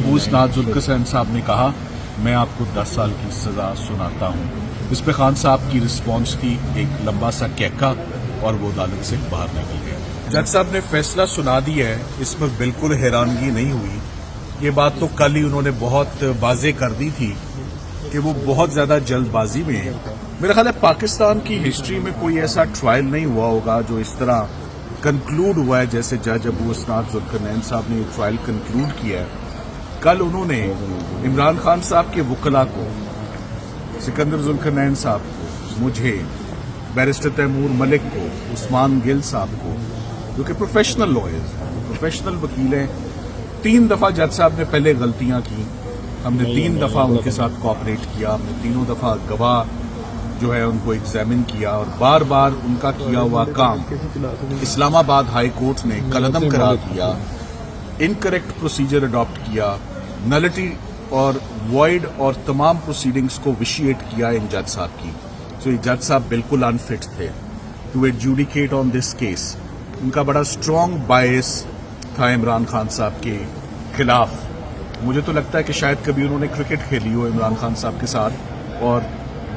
अबू इस्नाद जुल्करनैन साहब ने कहा मैं आपको 10 साल की सज़ा सुनाता हूँ। इस पे खान साहब की रिस्पॉन्स थी एक लंबा सा कहका और वो अदालत से बाहर निकल गया। जज साहब ने फैसला सुना दिया है, इस पर बिल्कुल हैरानगी नहीं हुई। ये बात तो कल ही उन्होंने बहुत वाज़ेह कर दी थी कि वो बहुत ज़्यादा जल्दबाजी में है। मेरा ख्याल है पाकिस्तान की हिस्ट्री में कोई ऐसा ट्रायल नहीं हुआ होगा जो इस तरह कंक्लूड हुआ है जैसे जज अबू इस्नाद जुल्करनैन साहब ने ये ट्रायल कंक्लूड किया है। कल उन्होंने इमरान खान साहब के वकला को, सिकंदर जुल्करनैन साहब को, मुझे, बैरिस्टर तैमूर मलिक को, उस्मान गिल साहब को, जो कि प्रोफेशनल लॉयर्स हैं, प्रोफेशनल वकील हैं, 3 दफ़ा जज साहब ने पहले गलतियां की। हमने 3 दफ़ा उनके साथ कोऑपरेट किया। हमने तीनों दफ़ा गवाह जो है उनको एग्जामिन किया और बार बार उनका किया हुआ काम इस्लामाबाद हाई कोर्ट ने कलअदम करार दिया, इनकरेक्ट प्रोसीजर अडॉप्ट किया, नलिटी और वॉइड और तमाम प्रोसीडिंग्स को विशिएट किया इन जज साहब की। तो ये जज साहब बिल्कुल अनफिट थे to adjudicate on this case. उनका बड़ा स्ट्रॉन्ग बायस था इमरान खान साहब के खिलाफ। मुझे तो लगता है कि शायद कभी उन्होंने क्रिकेट खेली हो इमरान खान साहब के साथ और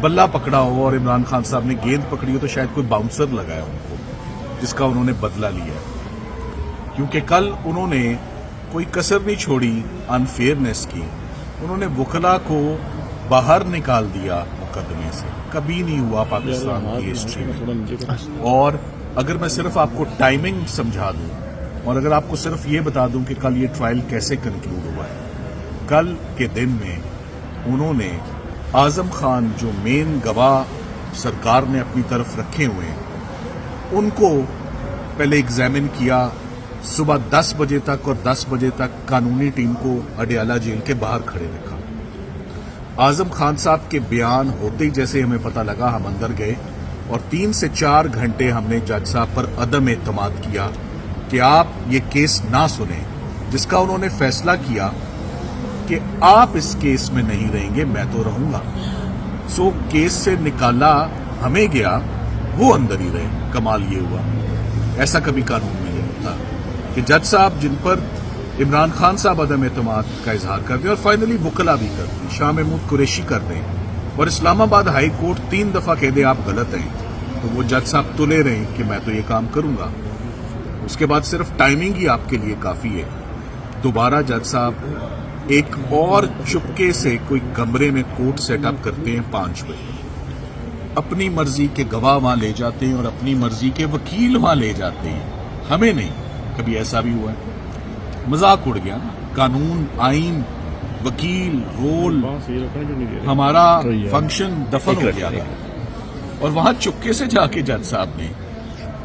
बल्ला पकड़ा हो और इमरान खान साहब ने गेंद पकड़ी हो तो शायद कोई बाउंसर लगाया उनको, जिसका उन्होंने बदला लिया। क्योंकि कल उन्होंने कोई कसर नहीं छोड़ी अनफेयरनेस की। उन्होंने वकला को बाहर निकाल दिया मुकदमे से। कभी नहीं हुआ पाकिस्तान की हिस्ट्री में। और अगर मैं सिर्फ आपको टाइमिंग समझा दूं और अगर आपको सिर्फ ये बता दूं कि कल ये ट्रायल कैसे कंक्लूड हुआ है। कल के दिन में उन्होंने आजम खान जो मेन गवाह सरकार ने अपनी तरफ रखे हुए हैं उनको पहले एग्जामिन किया सुबह 10 बजे तक, और 10 बजे तक कानूनी टीम को अडियाला जेल के बाहर खड़े रखा। आजम खान साहब के बयान होते ही जैसे हमें पता लगा हम अंदर गए और 3 से 4 घंटे हमने जज साहब पर अदम एतमाद किया कि आप ये केस ना सुने, जिसका उन्होंने फैसला किया कि आप इस केस में नहीं रहेंगे, मैं तो रहूंगा। सो केस से निकाला हमें गया, वो अंदर ही रहे। कमाल ये हुआ, ऐसा कभी कानून में नहीं होता कि जज साहब जिन पर इमरान खान साहब अदम एतमाद का इजहार कर दें और फाइनली वकला भी कर दें, शाह महमूद कुरैशी कर दें और इस्लामाबाद हाई कोर्ट 3 दफा कह दे आप गलत हैं, तो वो जज साहब तुले रहे कि मैं तो ये काम करूंगा। उसके बाद सिर्फ टाइमिंग ही आपके लिए काफी है। दोबारा जज साहब एक और चुपके से कोई कमरे में कोर्ट सेटअप करते हैं 5 बजे। अपनी मर्जी के गवाह वहां ले जाते हैं और अपनी मर्जी के वकील वहां ले जाते हैं। हमें नहीं, कभी ऐसा भी हुआ है। मजाक उड़ गया ना, कानून, आइन, वकील, रोल, हमारा फंक्शन दफन हो गया था। और वहां चुपके से जाके जज साहब ने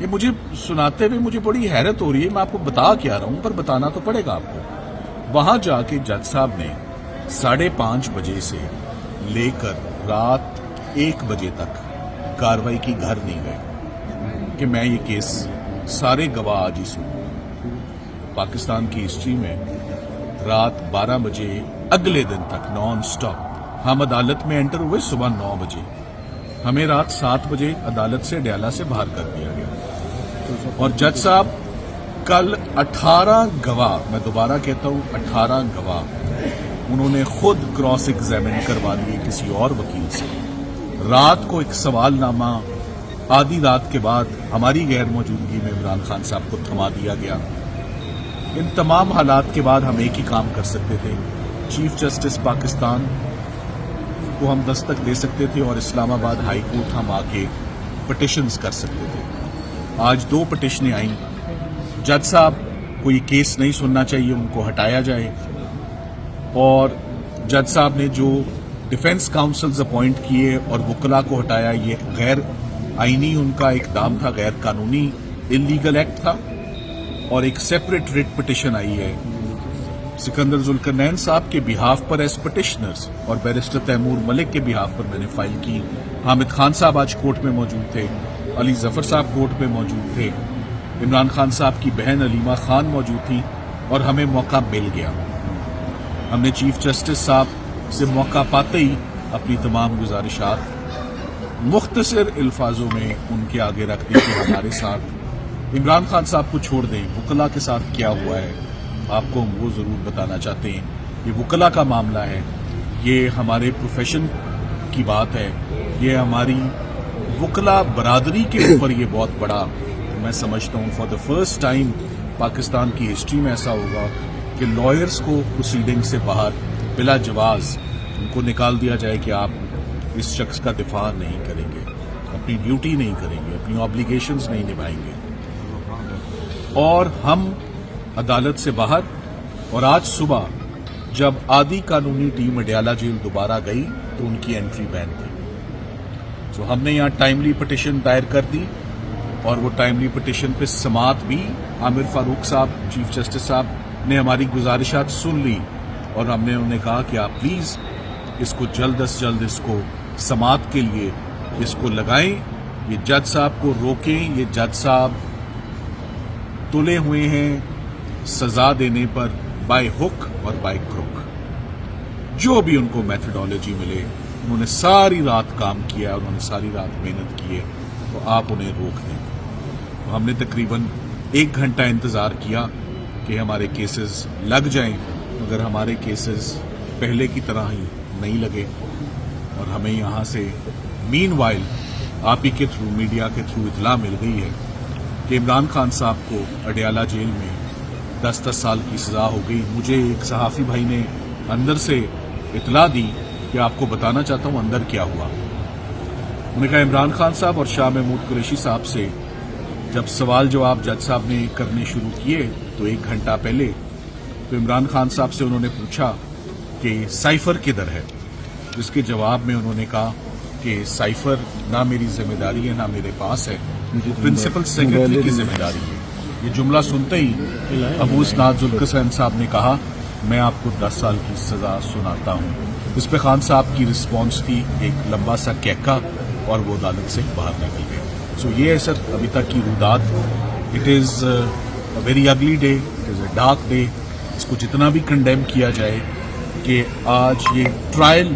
ये मुझे सुनाते हुए मुझे बड़ी हैरत हो रही है। मैं आपको बता क्या रहा हूं, पर बताना तो पड़ेगा आपको। वहां जाके जज साहब ने 5:30 बजे से लेकर रात 1 बजे तक कार्रवाई की, घर नहीं गए कि मैं ये केस सारे गवाह आज ही सुनूं। पाकिस्तान की हिस्ट्री में रात 12 बजे अगले दिन तक नॉन स्टॉप हम अदालत में एंटर हुए। सुबह 9 बजे हमें रात 7 बजे अदालत से अडियाला से बाहर कर दिया गया। और जज साहब कल 18 गवाह, मैं दोबारा कहता हूं 18 गवाह उन्होंने खुद क्रॉस एग्जामिन करवा लिए किसी और वकील से। रात को एक सवालनामा आधी रात के बाद हमारी गैर मौजूदगी में इमरान खान साहब को थमा दिया गया। इन तमाम हालात के बाद हम एक ही काम कर सकते थे, चीफ जस्टिस पाकिस्तान को हम दस्तक दे सकते थे और इस्लामाबाद हाई कोर्ट हम आके पिटिशंस कर सकते थे। आज 2 पिटिशनें आई। जज साहब को ये केस नहीं सुनना चाहिए, उनको हटाया जाए। और जज साहब ने जो डिफेंस काउंसिल्स अपॉइंट किए और वकला को हटाया, ये गैर आईनी उनका इकदाम था, गैर कानूनी इलीगल एक्ट था। और एक सेपरेट रिट पिटिशन आई है सिकंदर जुल्करनैन साहब के बिहाफ पर एज पिटिशनर्स और बैरिस्टर तैमूर मलिक के बिहाफ पर मैंने फाइल की। हामिद खान साहब आज कोर्ट में मौजूद थे, अली जफर साहब कोर्ट में मौजूद थे, इमरान खान साहब की बहन अलीमा खान मौजूद थी और हमें मौका मिल गया। हमने चीफ जस्टिस साहब से मौका पाते ही अपनी तमाम गुजारिशात मुख्तसर अल्फाजों में उनके आगे रख दी कि हमारे साथ इमरान खान साहब को छोड़ दें, वकला के साथ क्या हुआ है आपको हम वो जरूर बताना चाहते हैं। یہ وکلا کا معاملہ ہے, یہ ہمارے پروفیشن کی بات ہے, یہ ہماری وکلا برادری کے اوپر یہ بہت بڑا, میں سمجھتا ہوں for the first time Pakistan کی ہسٹری میں ایسا ہوگا کہ لائرز کو پروسیڈنگ سے باہر بلا جواز ان کو نکال دیا جائے کہ آپ اس شخص کا دفاع نہیں کریں گے, اپنی ڈیوٹی نہیں کریں گے, اپنی آبلیگیشنز نہیں نبھائیں گے. اور ہم عدالت سے باہر, اور آج صبح جب آدھی قانونی ٹیم اڈیالہ جیل دوبارہ گئی تو ان کی انٹری بین تھی. تو ہم نے یہاں ٹائملی پٹیشن دائر کر دی, اور وہ ٹائملی پٹیشن پہ سماعت بھی عامر فاروق صاحب, چیف جسٹس صاحب نے ہماری گزارشات سن لی, اور ہم نے انہیں کہا کہ آپ پلیز اس کو جلد از جلد اس کو سماعت کے لیے اس کو لگائیں, یہ جج صاحب کو روکیں. یہ جج صاحب تلے ہوئے ہیں سزا دینے پر بائی ہک اور بائی کروک, جو بھی ان کو میتھڈالوجی ملے. انہوں نے ساری رات کام کیا, انہوں نے ساری رات محنت کی ہے, تو آپ انہیں روک دیں. تو ہم نے تقریباً 1 گھنٹہ انتظار کیا کہ ہمارے کیسز لگ جائیں, مگر ہمارے کیسز پہلے کی طرح ہی نہیں لگے. اور ہمیں یہاں سے مین وائل آپ ہی کے تھرو, میڈیا کے تھرو اطلاع مل گئی ہے کہ عمران خان صاحب کو اڈیالہ جیل میں 10 سال کی سزا ہو گئی. مجھے ایک صحافی بھائی نے اندر سے اطلاع دی کہ آپ کو بتانا چاہتا ہوں اندر کیا ہوا. انہوں نے کہا عمران خان صاحب اور شاہ محمود قریشی صاحب سے جب سوال جواب جج صاحب نے کرنے شروع کیے تو 1 گھنٹہ پہلے, تو عمران خان صاحب سے انہوں نے پوچھا کہ سائفر کدھر ہے, جس کے جواب میں انہوں نے کہا کہ سائفر نہ میری ذمہ داری ہے نہ میرے پاس ہے, پرنسپل سیکرٹری کی ذمہ داری ہے. یہ جملہ سنتے ہی ابو اسناد ذوالقرنین صاحب نے کہا میں آپ کو 10 سال کی سزا سناتا ہوں. اس پہ خان صاحب کی رسپانس تھی ایک لمبا سا کہکا, اور وہ عدالت سے باہر نکل گئے. سو یہ ہے سر ابھی تک کی رودات. It is a very ugly day, it is a dark day. اس کو جتنا بھی کنڈیم کیا جائے کہ آج یہ ٹرائل